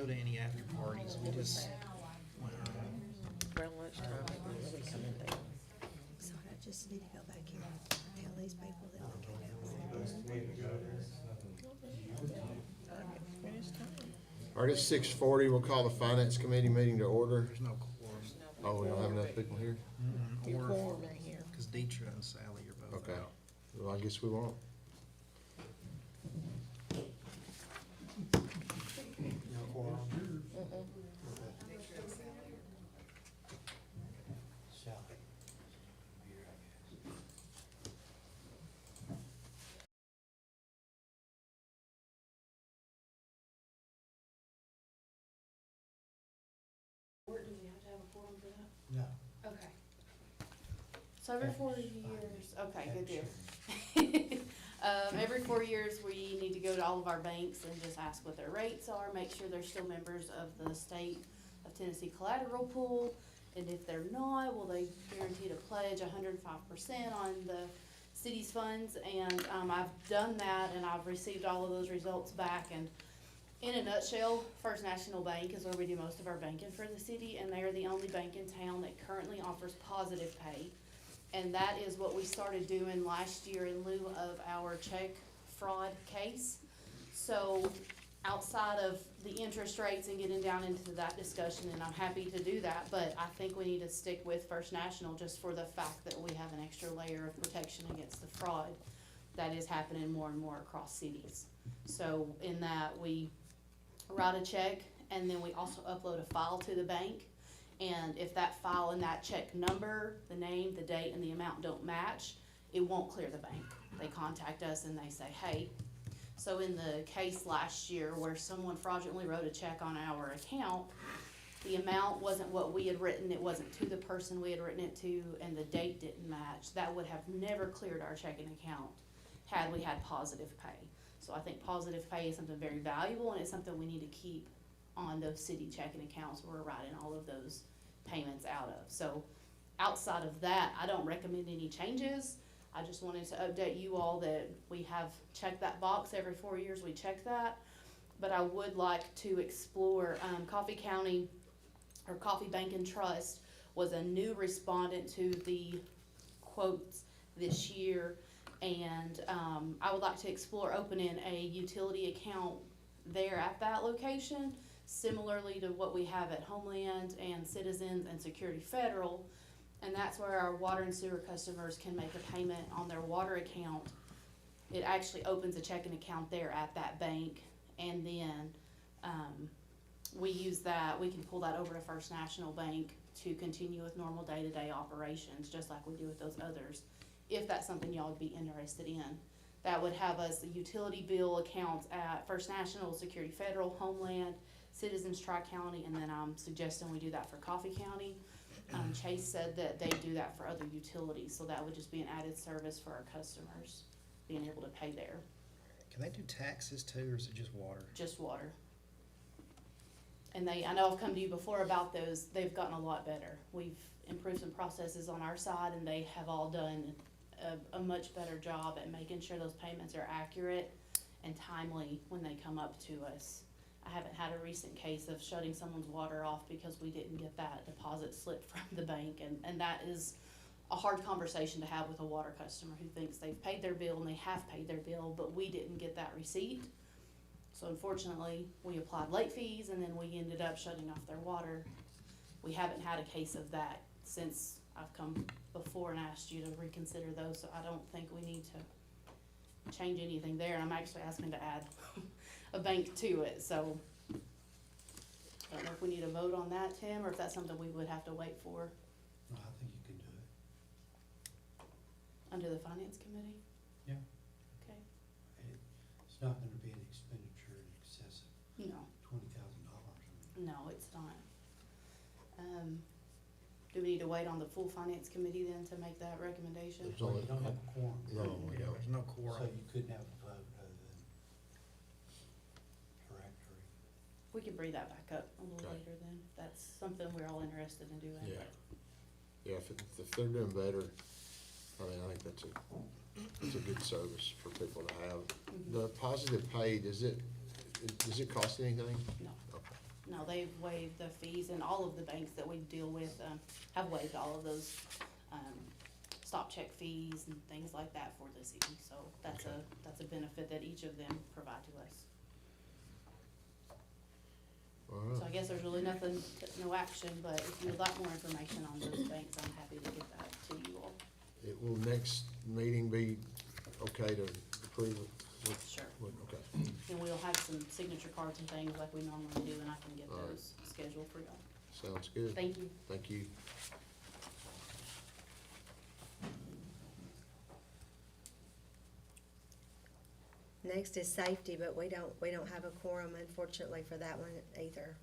go to any after parties. We just went home. Around lunchtime, it was really coming down. So I just need to go back here and tell these people that we can have All right, it's 6:40. We'll call the Finance Committee meeting to order. There's no quorum. Oh, we don't have enough people here? Your quorum ain't here. Because Deetra and Sally are both Okay. out. Well, I guess we won't. Do we have to have a forum for that? No. Okay. So every 4 years, okay, good deal. Every 4 years, we need to go to all of our banks and just ask what their rates are, make sure they're still members of the state of Tennessee collateral pool. And if they're not, will they guarantee to pledge 105% on the city's funds? And, I've done that and I've received all of those results back. And in a nutshell, First National Bank is where we do most of our banking for the city, and they are the only bank in town that currently offers positive pay. And that is what we started doing last year in lieu of our check fraud case. So outside of the interest rates and getting down into that discussion, and I'm happy to do that, but I think we need to stick with First National just for the fact that we have an extra layer of protection against the fraud that is happening more and more across cities. So in that, we write a check, and then we also upload a file to the bank. And if that file and that check number, the name, the date, and the amount don't match, it won't clear the bank. They contact us and they say, hey. So in the case last year where someone fraudulently wrote a check on our account, the amount wasn't what we had written, it wasn't to the person we had written it to, and the date didn't match. That would have never cleared our checking account had we had positive pay. So I think positive pay is something very valuable, and it's something we need to keep on those city checking accounts where we're writing all of those payments out of. So outside of that, I don't recommend any changes. I just wanted to update you all that we have checked that box. Every 4 years we check that. But I would like to explore, Coffee County, or Coffee Bank and Trust was a new respondent to the quotes this year. And I would like to explore opening a utility account there at that location, similarly to what we have at Homeland and Citizens and Security Federal. And that's where our water and sewer customers can make a payment on their water account. It actually opens a checking account there at that bank, and then we use that, we can pull that over to First National Bank to continue with normal day-to-day operations, just like we do with those others, if that's something y'all would be interested in. That would have us the utility bill accounts at First National, Security Federal, Homeland, Citizens Tri-County, and then I'm suggesting we do that for Coffee County. Chase said that they do that for other utilities, so that would just be an added service for our customers, being able to pay there. Can they do taxes too, or is it just water? Just water. And I know I've come to you before about those, they've gotten a lot better. We've improved some processes on our side, and they have all done a much better job at making sure those payments are accurate and timely when they come up to us. I haven't had a recent case of shutting someone's water off because we didn't get that deposit slip from the bank, and that is a hard conversation to have with a water customer who thinks they've paid their bill and they have paid their bill, but we didn't get that receipt. So unfortunately, we applied late fees, and then we ended up shutting off their water. We haven't had a case of that since I've come before and asked you to reconsider those, so I don't think we need to change anything there. I'm actually asking to add a bank to it, so I don't know if we need a vote on that, Tim, or if that's something we would have to wait for No, I think you can do it. under the Finance Committee. Yeah. Okay, It's not gonna be an expenditure in excess of no, $20,000. no, it's not. Do we need to wait on the full Finance Committee then to make that recommendation? There's Well, only- you don't have a quorum. No, we Yeah, don't. there's no So quorum. you couldn't have a vote other than directory. We can bring that back up a little Okay. later then, if that's something we're all interested in doing. Yeah. Yeah, if they're doing better, I mean, I think it's a good service for people to have. Mhm. The positive pay, does it cost anything? No, Okay. No, they've waived the fees, and all of the banks that we deal with, have waived all of those, stop check fees and things like that for the city, so that's Okay. that's a benefit that each of them provide to us. All So I right. guess there's really nothing, no action, but if you would like more information on those banks, I'm happy to get that to you all. It will next meeting be okay to approve it? Sure. Okay. And we'll have some signature cards and things like we normally do, and I can get All right. those scheduled for y'all. Sounds good. Thank you. Thank you. Next is safety, but we don't have a quorum unfortunately for that one either.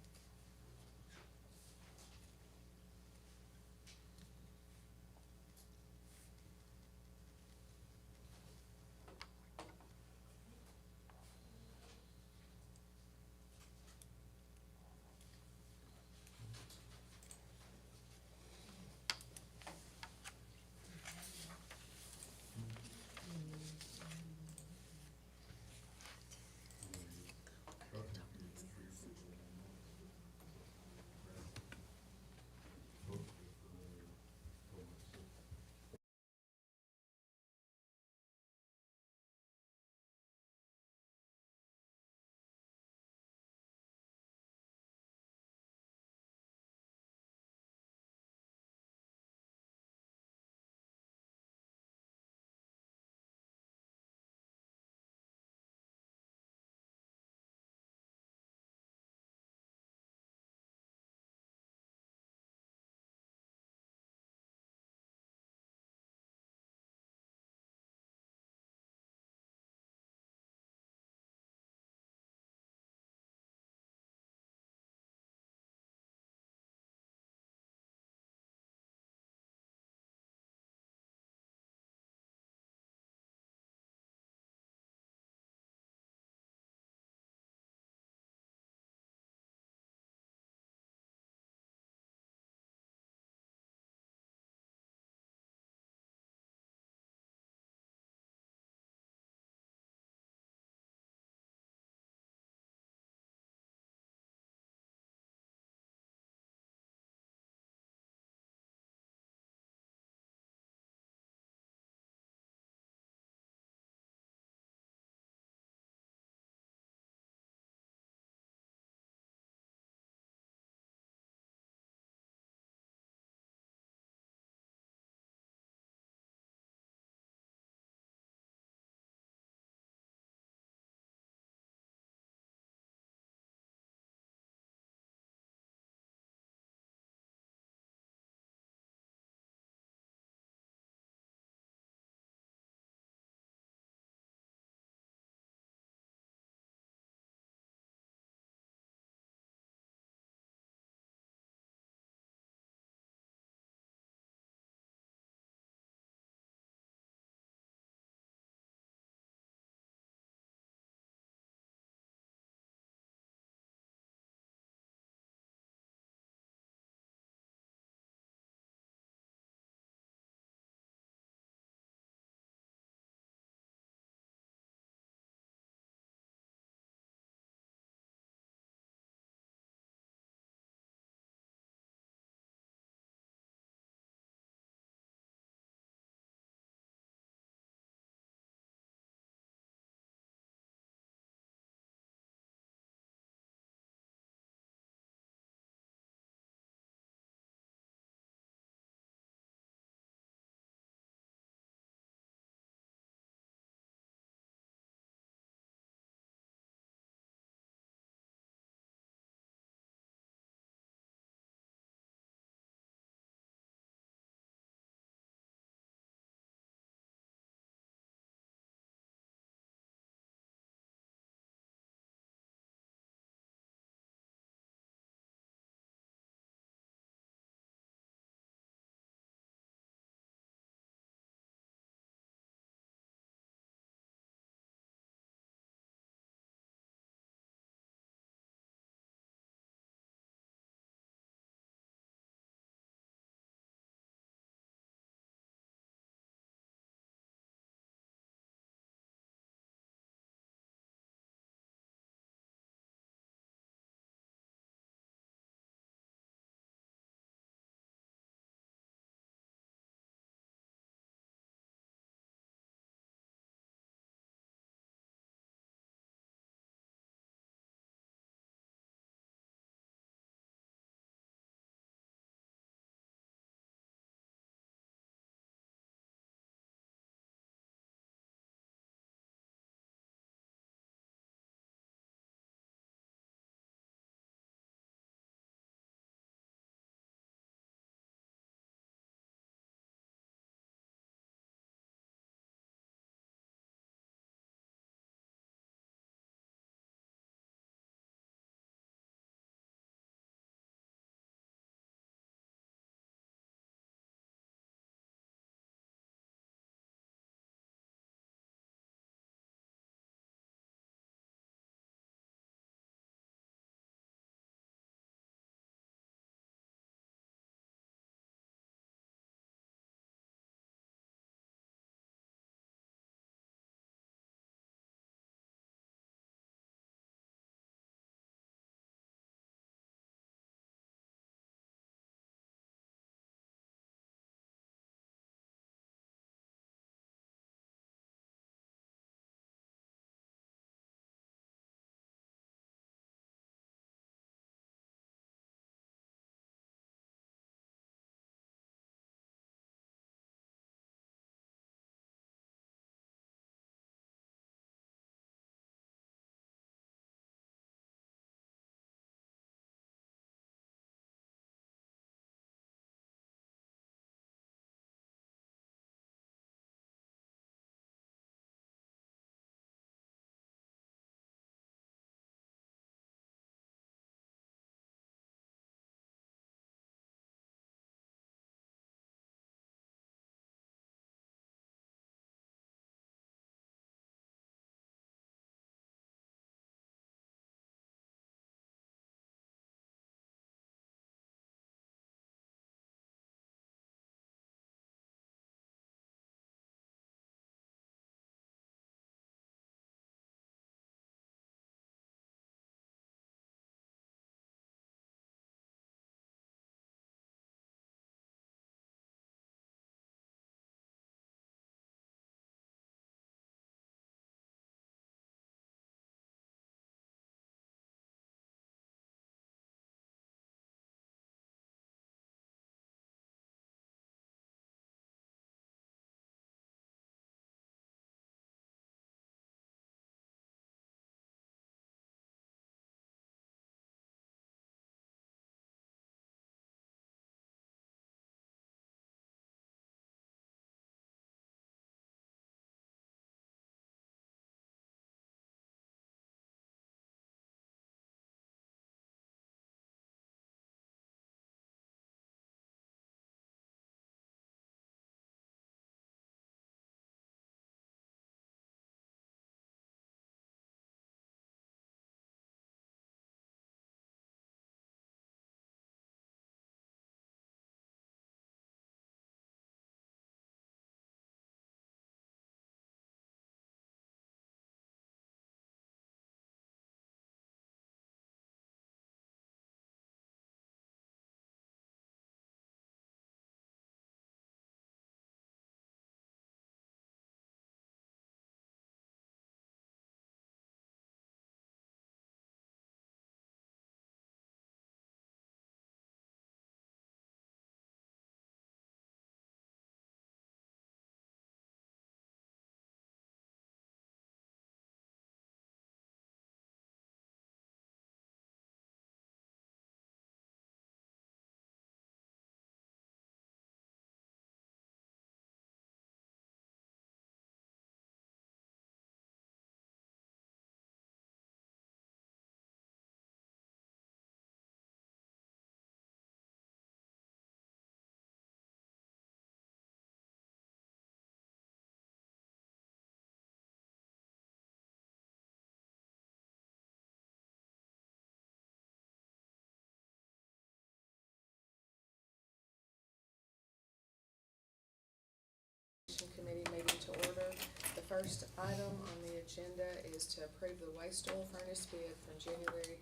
first item on the agenda is to approve the waste oil furnace bid from January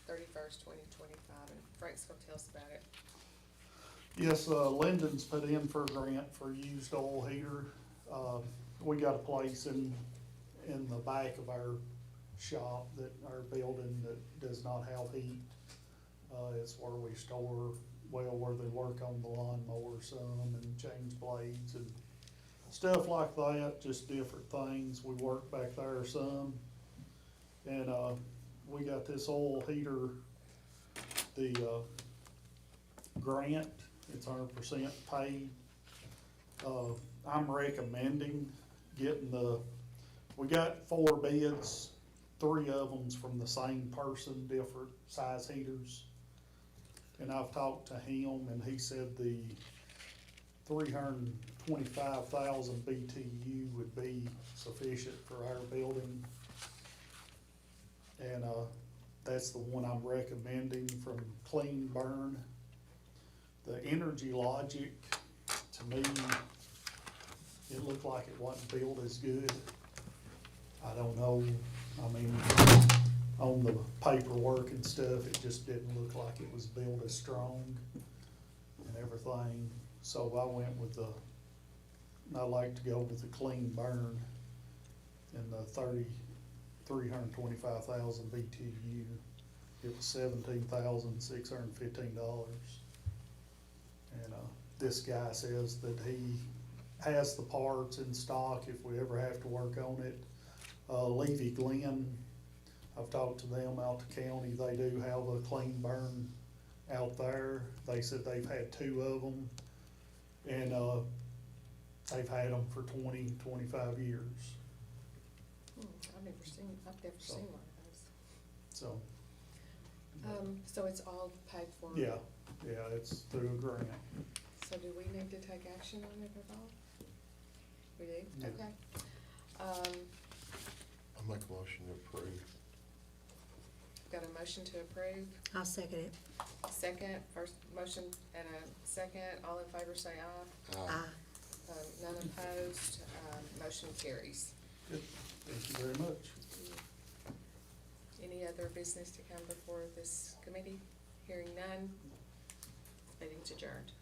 31st, 2025, and Frank's gonna tell us about it. Yes, Lyndon's put in for a grant for used oil heater. We got a place in the back of our shop our building that does not have heat. It's where we store, where they work on the lawnmower some and change blades and stuff like that, just different things. We work back there some. And, we got this oil heater, the, grant, it's 100% paid. I'm recommending getting we got 4 bids, 3 of them's from the same person, different size heaters. And I've talked to him and he said the 325,000 BTU would be sufficient for our building. And, that's the one I'm recommending from Clean Burn. The Energy Logic, to me, it looked like it wasn't built as good. I don't know, I mean, on the paperwork and stuff, it just didn't look like it was built as strong and everything. So I went with I like to go with the Clean Burn and the 325,000 BTU. It was $17,615. And, this guy says that he has the parts in stock if we ever have to work on it. Levy Glenn, I've talked to them out the county, they do have a Clean Burn out there. They said they've had 2 of them, and, they've had them for 20, 25 years, I've never seen one of those. so. So it's all paid for? Yeah, it's through a grant. So do we need to take action on it at all? We do? Yeah. Okay. I'll make a motion to approve. Got a motion to approve, I'll second it. second, first motion and a second, all in favor say aye. Aye. None opposed, motion carries. Good, thank you very much. Any other business to come before this committee? Hearing none, meeting's adjourned.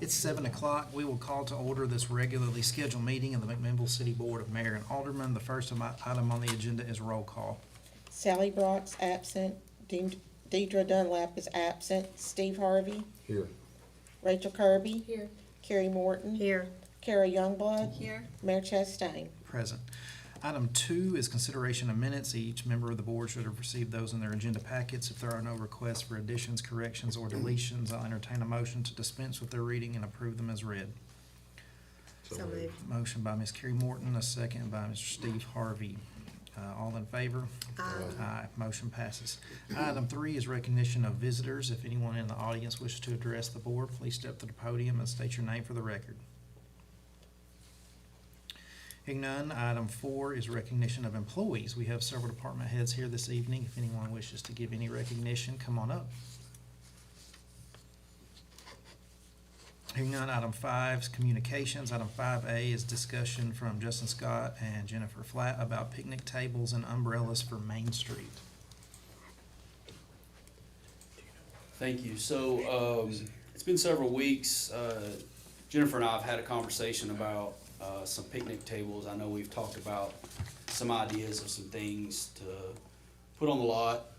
It's 7 o'clock. We will call to order this regularly scheduled meeting of the McMinnville City Board of Mayor and Aldermen. The first item on the agenda is roll call. Sally Brock's absent, Deidre Dunlap is absent, Steve Harvey, Here. Rachel Kirby, Here. Carrie Morton, Here. Kara Youngblood, Here. Mayor Chastain. Present. Item 2 is consideration of minutes. Each member of the board should have received those in their agenda packets. If there are no requests for additions, corrections, or deletions, I'll entertain a motion to dispense with their reading and approve them as read. So moved. Motion by Ms. Carrie Morton, a second by Mr. Steve Harvey. All in favor? Aye. Motion passes. Item 3 is recognition of visitors. If anyone in the audience wishes to address the board, please step to the podium and state your name for the record. Hearing none, item 4 is recognition of employees. We have several department heads here this evening. If anyone wishes to give any recognition, come on up. Hearing none, item 5 is communications. Item 5A is discussion from Justin Scott and Jennifer Flatt about picnic tables and umbrellas for Main Street. Thank you. So, it's been several weeks. Jennifer and I have had a conversation about some picnic tables. I know we've talked about some ideas of some things to put on the lot,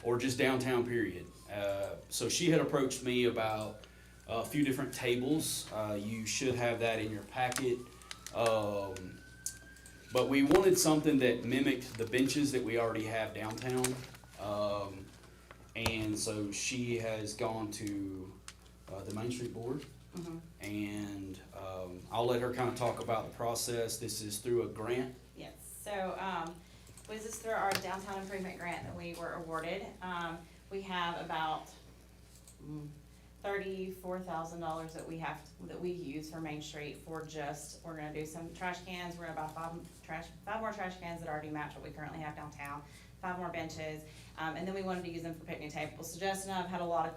or just downtown, period. So she had approached me about a few different tables. You should have that in your packet. But we wanted something that mimicked the benches that we already have downtown. And so she has gone to the Main Street Board. And I'll let her kind of talk about the process. This is through a grant. Yes, so, this is through our downtown improvement grant that we were awarded. We have about $34,000 that we use for Main Street for just, we're gonna do some trash cans. We're gonna buy five more trash cans that already match what we currently have downtown, 5 more benches, and then we wanted to use them for picnic tables. So Justin and I have had a lot of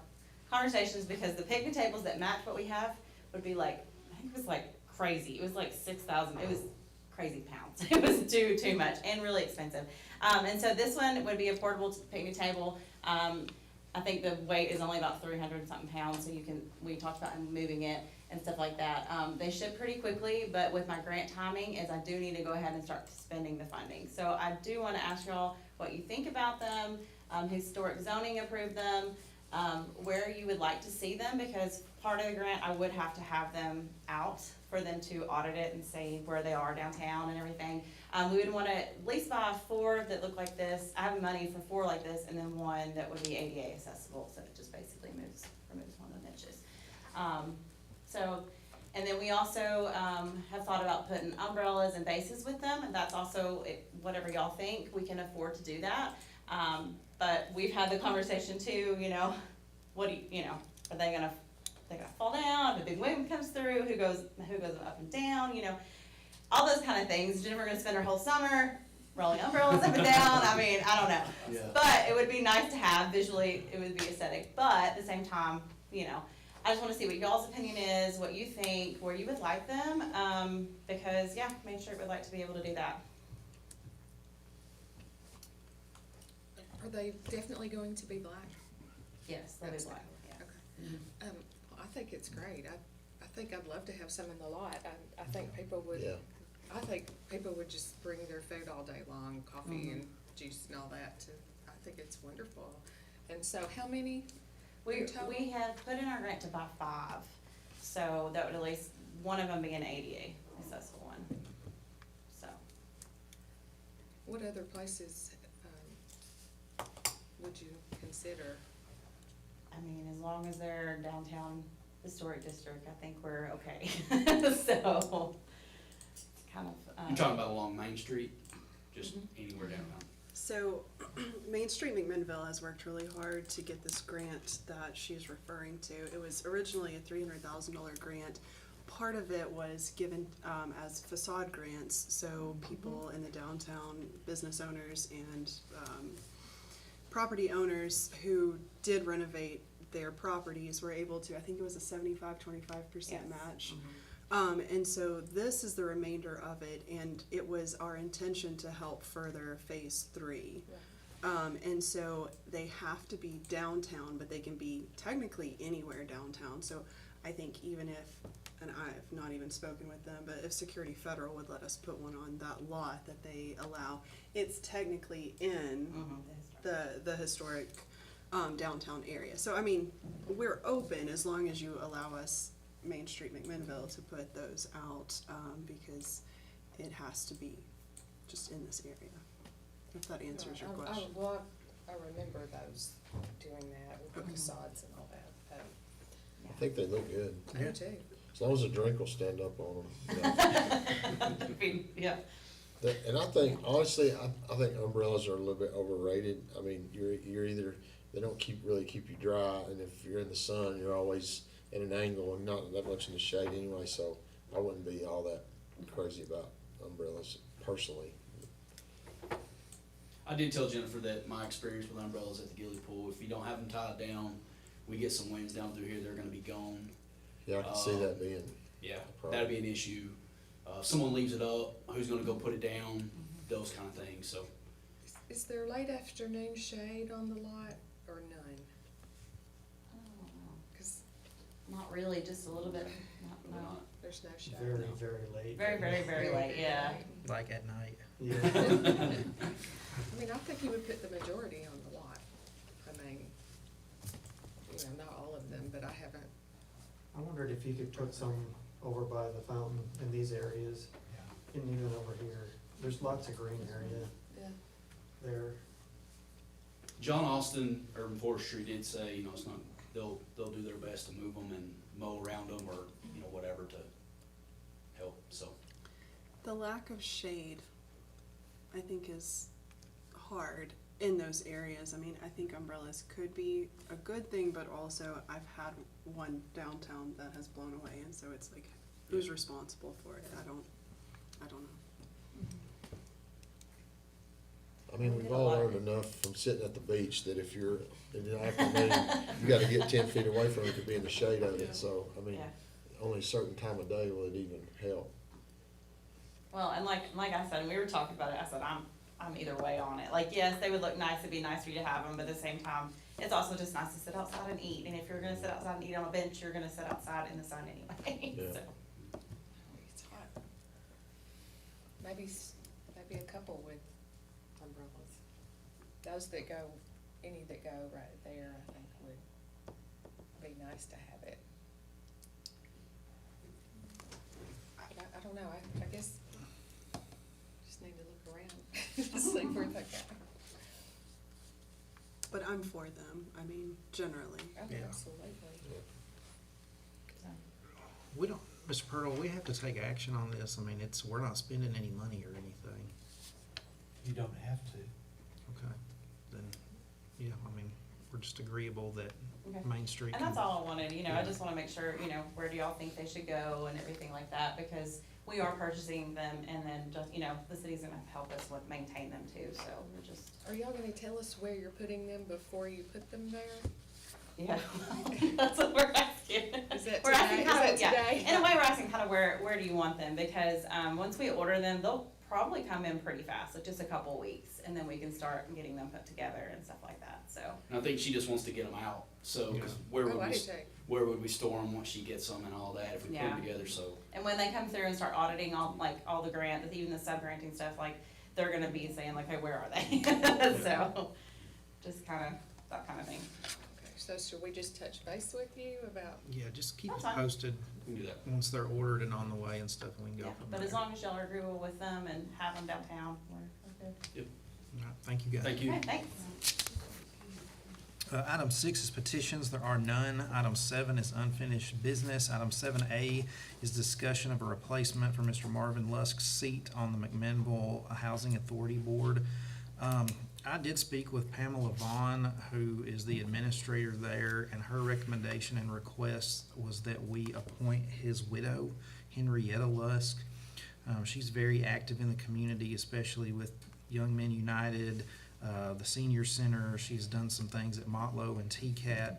conversations because the picnic tables that match what we have would be like, I think it was like crazy. It was like 6,000. It was crazy pounds. It was too much and really expensive. And so this one would be a portable picnic table. I think the weight is only about 300 something pounds. So we talked about moving it and stuff like that. They ship pretty quickly, but with my grant timing is I do need to go ahead and start spending the funding. So I do want to ask y'all what you think about them. Historic zoning approved them. Where you would like to see them, because part of the grant, I would have to have them out for them to audit it and say where they are downtown and everything. We would wanna at least buy 4 that look like this. I have money for 4 like this, and then 1 that would be ADA accessible, so it just basically removes one of the benches. And then we also, have thought about putting umbrellas and bases with them, and that's also, whatever y'all think, we can afford to do that. But we've had the conversation too, are they gonna fall down, if a big wind comes through, who goes up and down, all those kind of things. Jennifer gonna spend her whole summer rolling umbrellas up and down. I mean, I don't know. Yeah. But it would be nice to have visually, it would be aesthetic, but at the same time, I just wanna see what y'all's opinion is, what you think, where you would like them, because, Main Street would like to be able to do that. Are they definitely going to be black? Yes, that is black, yeah. Okay. I think it's great. I think I'd love to have some in the lot. I think people would, Yeah. I think people would just bring their food all day long, coffee and juice and all that. I think it's wonderful. And so how many? We total? have put in our grant to buy 5, so that would at least, one of them be an ADA accessible one, so. What other places, would you consider? I mean, as long as they're downtown historic district, I think we're okay, so, kind of. You're talking about along Main Street, just anywhere downtown. So, Main Street McMinnville has worked really hard to get this grant that she's referring to. It was originally a $300,000 grant. Part of it was given as facade grants, so people in the downtown, business owners and property owners who did renovate their properties were able to, I think it was a 75-25% match. And so this is the remainder of it, and it was our intention to help further phase 3. And so they have to be downtown, but they can be technically anywhere downtown. So I think even if, and I've not even spoken with them, but if Security Federal would let us put one on that lot that they allow, it's technically in the historic downtown area. So, I mean, we're open as long as you allow us, Main Street McMinnville, to put those out, because it has to be just in this area, if that answers your question. Well, I remember those doing that with the facades and all that. I think they look good, I do too. as long as the drink will stand up on them. Yeah. And I think, honestly, I think umbrellas are a little bit overrated. I mean, you're either, they don't really keep you dry, and if you're in the sun, you're always at an angle and not that much in the shade anyway, so I wouldn't be all that crazy about umbrellas personally. I did tell Jennifer that my experience with umbrellas at the Gilly Pool, if you don't have them tied down, we get some winds down through here, they're gonna be gone. Yeah, I can see that being, Yeah, problem. that'd be an issue. If someone leaves it up, who's gonna go put it down, those kind of things, so. Is there late afternoon shade on the lot or none? Cause Not really, just a little bit, we're not- there's no shade. Very, very late. very late, yeah. Like at night. Yeah. I mean, I think you would put the majority on the lot. I mean, you know, not all of them, but I haven't. I wondered if you could put some over by the fountain in these areas, and even over here. There's lots of green area Yeah. there. John Austin, Urban Forestry did say, you know, it's not, they'll do their best to move them and mow around them or, you know, whatever to help, so. The lack of shade, I think, is hard in those areas. I mean, I think umbrellas could be a good thing, but also I've had one downtown that has blown away, and so it's like, who's responsible for it? I don't know. I mean, we've all learned enough from sitting at the beach that if you're in the afternoon, you gotta get 10 feet away from it to be in the shade of it, so, I mean, Yeah. only a certain time of day will it even help. Well, and like I said, and we were talking about it, I said, I'm either way on it. Like, yes, they would look nice, it'd be nice for you to have them, but at the same time, it's also just nice to sit outside and eat. And if you're gonna sit outside and eat on a bench, you're gonna sit outside in the sun anyway, Yeah. so. It's hot. Maybe a couple with umbrellas. Those that go, any that go right there, I think would be nice to have it. I don't know, I guess just need to look around to see where they go. But I'm for them, I mean, generally. Oh, Yeah. absolutely. We don't, Mr. Pearl, we have to take action on this. I mean, we're not spending any money or anything. You don't have to. Okay, then, yeah, I mean, we're just agreeable that Okay. Main Street And can. that's all I wanted, you know, I just wanna make sure, you know, where do y'all think they should go and everything like that, because we are purchasing them, and then just, you know, the city's gonna help us with maintain them too, so we're just, Are y'all gonna tell us where you're putting them before you put them there? yeah, that's what we're asking. Is that We're asking today? kind of, Is that yeah, today? in a way, we're asking kind of where do you want them, because, once we order them, they'll probably come in pretty fast, like just a couple of weeks, and then we can start getting them put together and stuff like that, so. And I think she just wants to get them out, so, 'cause where Oh, I would do we, too. where would we store them once she gets them and all that, if we put them Yeah. together, so. And when they come through and start auditing all the grant, even the sub-granting stuff, like, they're gonna be saying like, hey, where are they? So, just kinda, that kind of thing. Okay, so should we just touch base with you about, Yeah, just keep us That's fine. posted We can do that. once they're ordered and on the way and stuff, and we can go Yeah, from but there. as long as y'all are agreeable with them and have them downtown, we're good. All right, thank you, guys. Thank you. Okay, thanks. Item 6 is petitions. There are none. Item 7 is unfinished business. Item 7A is discussion of a replacement for Mr. Marvin Lusk's seat on the McMinnville Housing Authority Board. I did speak with Pamela Vaughn, who is the administrator there, and her recommendation and request was that we appoint his widow, Henrietta Lusk. She's very active in the community, especially with Young Men United, the senior center. She's done some things at Motlow and TCAT,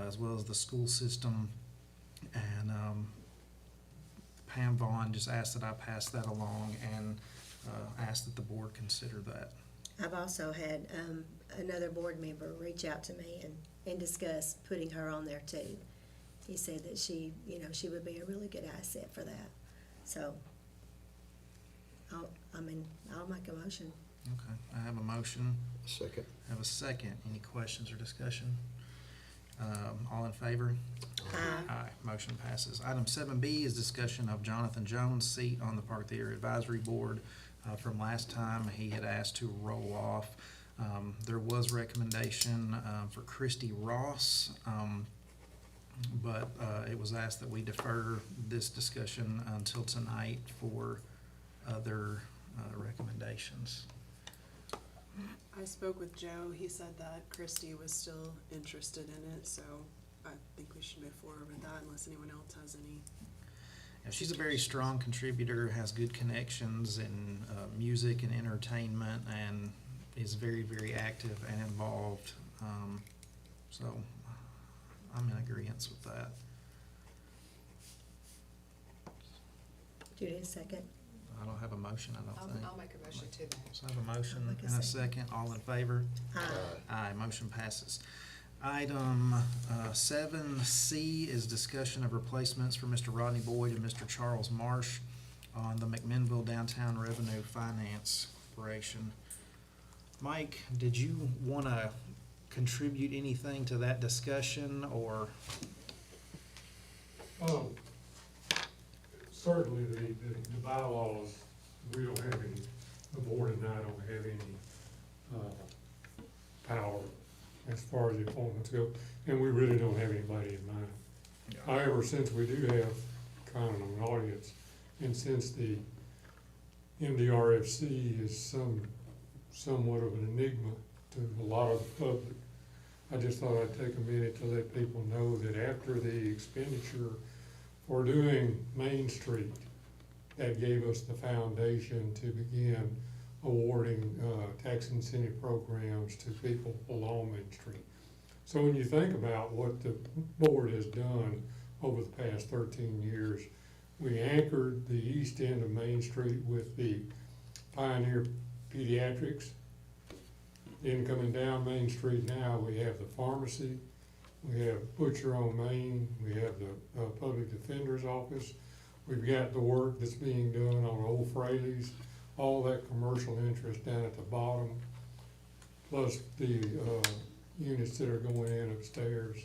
as well as the school system. And Pam Vaughn just asked that I pass that along and asked that the board consider that. I've also had, another board member reach out to me and discuss putting her on there too. he said that she, you know, she would be a really good asset for that. So, I'll make a motion. Okay, I have a motion, Second. I have a second. Any questions or discussion? All in favor? Aye, motion passes. Item 7B is discussion of Jonathan Jones' seat on the Park Theater Advisory Board. From last time, he had asked to roll off. There was recommendation for Christy Ross, but it was asked that we defer this discussion until tonight for other recommendations. I spoke with Joe, he said that Christy was still interested in it, so I think we should move forward with that unless anyone else has any. Yeah, she's a very strong contributor, has good connections in music and entertainment, and is very, very active and involved. So I'm in agreement with that. Judy, a second. I don't have a motion, I don't think. I'll make a motion to that. So I have a motion I'll make a and a second. second. All in favor? Aye. Aye, motion passes. Item 7C is discussion of replacements for Mr. Rodney Boyd and Mr. Charles Marsh on the McMinnville Downtown Revenue Finance Corporation. Mike, did you want to contribute anything to that discussion, or? Certainly, the bylaws, we don't have any, the board and I don't have any power as far as the appointments go, and we really don't have anybody in mind. However, since we do have kind of an audience, and since the MDRFC is somewhat of an enigma to a lot of the public, I just thought I'd take a minute to let people know that after the expenditure for doing Main Street, that gave us the foundation to begin awarding tax incentive programs to people along Main Street. So when you think about what the board has done over the past 13 years, we anchored the east end of Main Street with the Pioneer Pediatrics. Then coming down Main Street now, we have the pharmacy, we have Butcher on Main, we have the Public Defender's Office. We've got the work that's being done on Old Fraley's, all that commercial interest down at the bottom, plus the units that are going in upstairs.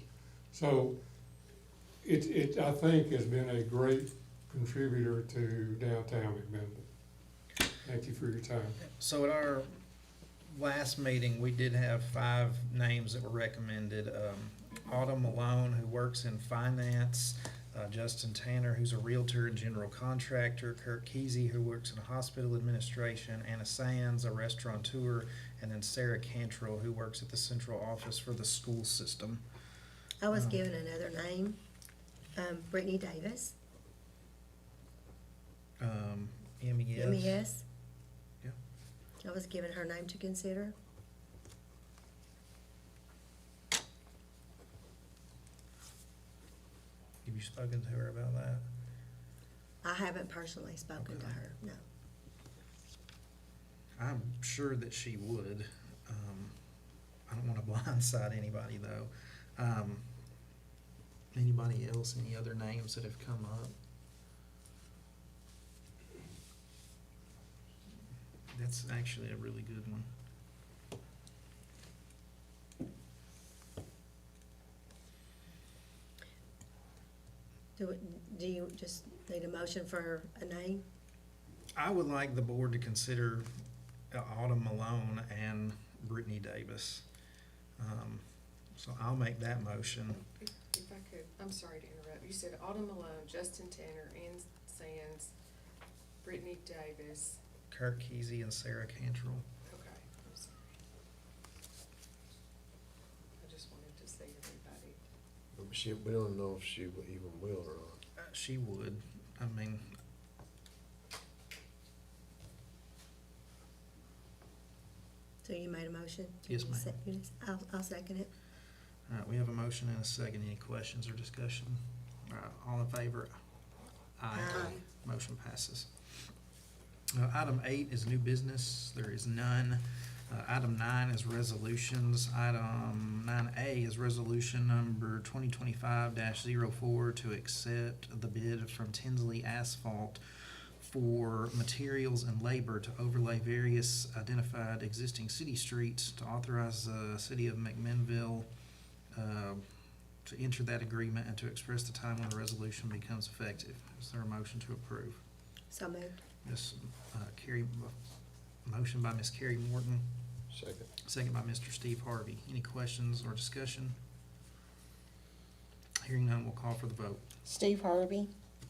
So it I think has been a great contributor to downtown McMinnville. Thank you for your time. So at our last meeting, we did have 5 names that were recommended. Autumn Malone, who works in finance, Justin Tanner, who's a realtor and general contractor, Kurt Kesey, who works in hospital administration, Anna Sands, a restaurateur, and then Sarah Cantrell, who works at the central office for the school system. I was given another name, Brittany Davis, MES. MES. Yeah. I was given her name to consider. Have you spoken to her about that? I haven't personally spoken to Okay. her, no. I'm sure that she would. I don't want to blindside anybody, though. Anybody else, any other names that have come up? That's actually a really good one. Do you just need a motion for a name? I would like the board to consider Autumn Malone and Brittany Davis. So I'll make that motion. If I could, I'm sorry to interrupt. You said Autumn Malone, Justin Tanner, Ann Sands, Brittany Davis. Kurt Kesey and Sarah Cantrell. Okay, I'm sorry. I just wanted to see everybody. We don't know if she even will or not. She would. I mean, So you made a motion? Yes, ma'am. I'll second it. all right, we have a motion and a second. Any questions or discussion? All right, all in favor? Aye. Motion passes. Item 8 is new business. There is none. Item 9 is resolutions. Item 9A is resolution number 2025-04 to accept the bid from Tinsley Asphalt for materials and labor to overlay various identified existing city streets, to authorize the city of McMinnville to enter that agreement and to express the time when the resolution becomes effective. Is there a motion to approve? So moved. Ms. Carrie, motion by Ms. Carrie Morton, Second. second by Mr. Steve Harvey. Any questions or discussion? Hearing none, we'll call for the vote. Steve Harvey,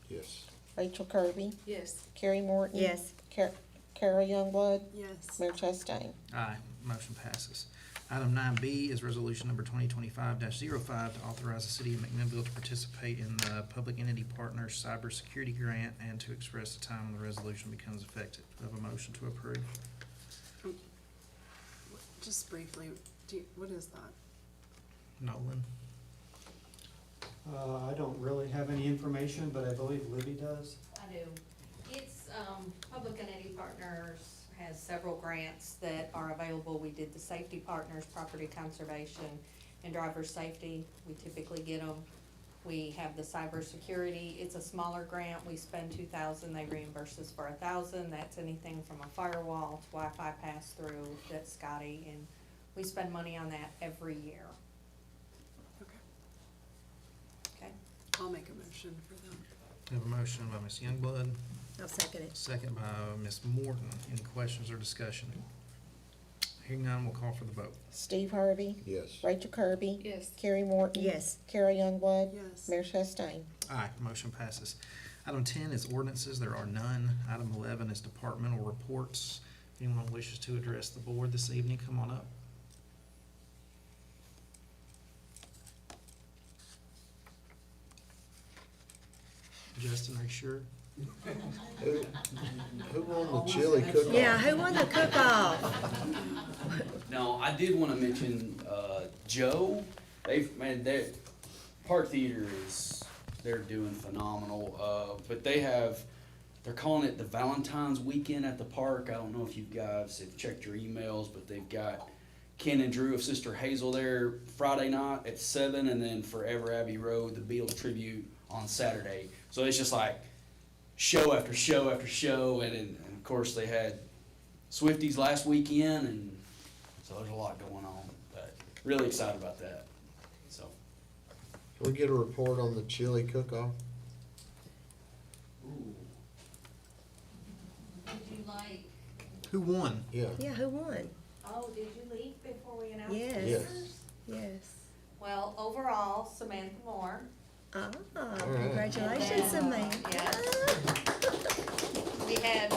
Yes. Rachel Kirby, Yes. Carrie Morton. Yes. Carol Youngblood, Yes. Mayor Chastain. Aye, motion passes. Item 9B is resolution number 2025-05 to authorize the city of McMinnville to participate in the Public Entity Partners Cybersecurity Grant and to express the time when the resolution becomes effective. Do I have a motion to approve? Just briefly, what is that? Nolan? I don't really have any information, but I believe Libby does. I do. It's, Public Entity Partners has several grants that are available. We did the Safety Partners, Property Conservation, and Driver Safety. We typically get them. We have the cybersecurity. It's a smaller grant. We spend $2,000. They reimburse us for $1,000. That's anything from a firewall to Wi-Fi pass-through. That's Scotty, and we spend money on that every year. Okay, Okay? I'll make a motion for them. I have a motion by Ms. Youngblood, I'll second it. second by Ms. Morton. Any questions or discussion? Hearing none, we'll call for the vote. Steve Harvey, Yes. Rachel Kirby, Yes. Carrie Morton. Yes. Carol Youngblood, Yes. Mayor Chastain. Aye, motion passes. Item 10 is ordinances. There are none. Item 11 is departmental reports. If anyone wishes to address the board this evening, come on up. Justin, are you sure? Who won the chili cook-off? Yeah, who won the cook-off? No, I did wanna mention, Joe, their Park Theater they're doing phenomenal, but they're calling it the Valentine's Weekend at the park. I don't know if you guys have checked your emails, but they've got Ken and Drew of Sister Hazel there Friday night at 7, and then Forever Abbey Road, the Beatles tribute on Saturday. So it's just like show after show after show, and of course they had Swifties last weekend, and so there's a lot going on, but really excited about that. So Can we get a report on the chili cook-off? Did you like, Who won? Yeah. Yeah, who won? oh, did you leave before we announced the Yes. winners? Yes. Well, overall, Samantha Moore. Ah, right. congratulations, Samantha. We had,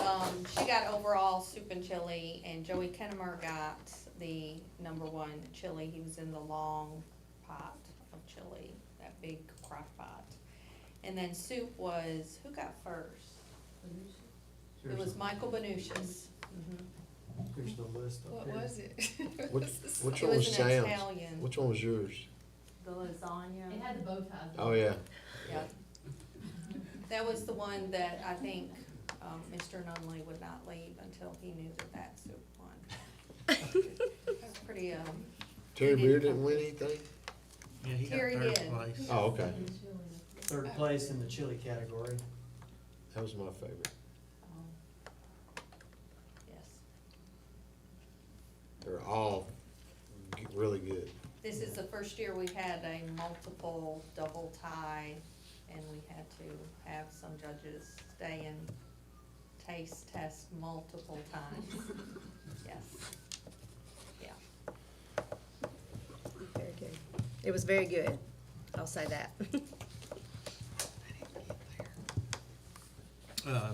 she got overall soup and chili, and Joey Kennemer got the #1 chili. He was in the long pot of chili, that big crock pot. And then soup was, who got first? It was Michael Benushis. Here's the list up What here. was it? Which It one was was an Sam's? Italian. Which one was yours? The lasagna. It had the bow ties. Oh, yeah. Yeah. That was the one that I think, Mr. Nunley would not leave until he knew that soup won. It was pretty, Terry He Beer did didn't win come- anything? Yeah, he got Terry third did. place. Oh, okay. Third place in the chili category. That was my favorite. yes. They're all really good. This is the first year we've had a multiple double tie, and we had to have some judges stay and taste test multiple times. Yes. Yeah. Very good. It was very good. I'll say that.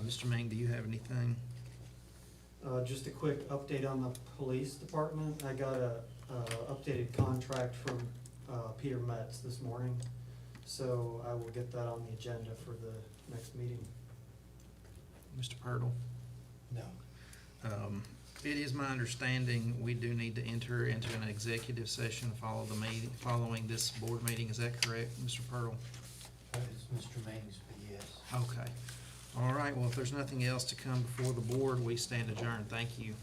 Mr. Mang, do you have anything? Just a quick update on the police department. I got a updated contract from Peter Metz this morning, so I will get that on the agenda for the next meeting. Mr. Purtle? No. It is my understanding we do need to enter into an executive session following this board meeting. Is that correct, Mr. Purtle? It's Mr. Mang's, but yes. Okay. All right, well, if there's nothing else to come before the board, we stand adjourned. Thank you.